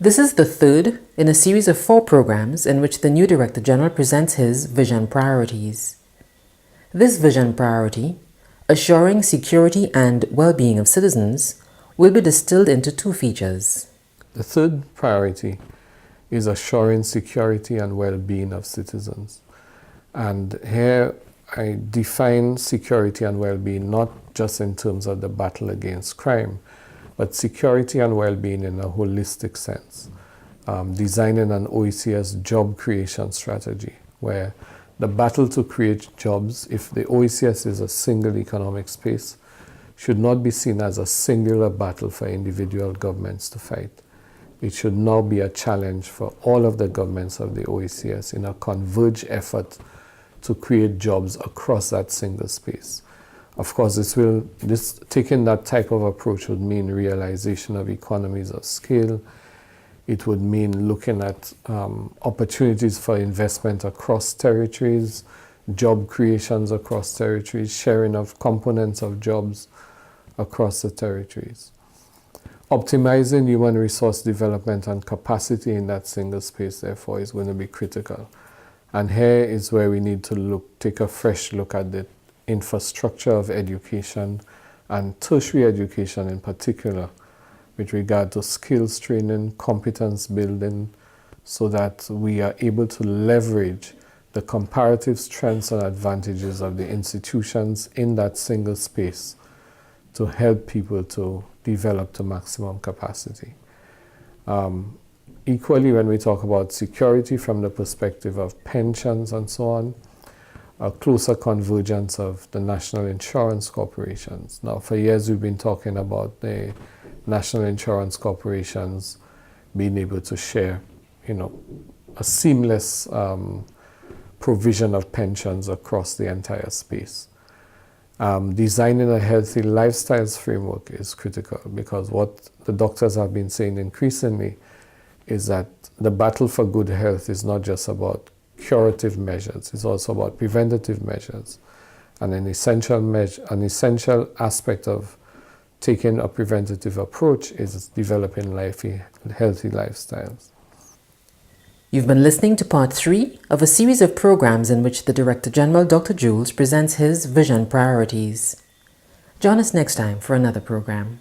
This is the third in a series of 4 programs in which the new Director General presents his vision priorities. This vision priority, assuring security and well-being of citizens, will be distilled into 2 features. The third priority is assuring security and well-being of citizens. And here I define security and well-being not just in terms of the battle against crime, but security and well-being in a holistic sense. Designing an OECS job creation strategy where the battle to create jobs, if the OECS is a single economic space, should not be seen as a singular battle for individual governments to fight. It should now be a challenge for all of the governments of the OECS in a converged effort to create jobs across that single space. Of course, taking that type of approach would mean realization of economies of scale. It would mean looking at opportunities for investment across territories, job creations across territories, sharing of components of jobs across the territories. Optimizing human resource development and capacity in that single space, therefore, is going to be critical. And here is where we need to take a fresh look at the infrastructure of education and tertiary education in particular with regard to skills training, competence building, so that we are able to leverage the comparative strengths and advantages of the institutions in that single space to help people to develop to maximum capacity. Equally, when we talk about security from the perspective of pensions and so on, a closer convergence of the national insurance corporations. Now, for years we've been talking about the national insurance corporations being able to share, a seamless provision of pensions across the entire space. Designing a healthy lifestyles framework is critical because what the doctors have been saying increasingly is that the battle for good health is not just about curative measures, it's also about preventative measures. And an essential aspect of taking a preventative approach is developing healthy lifestyles. You've been listening to part 3 of a series of programs in which the Director General, Dr. Jules, presents his vision priorities. Join us next time for another program.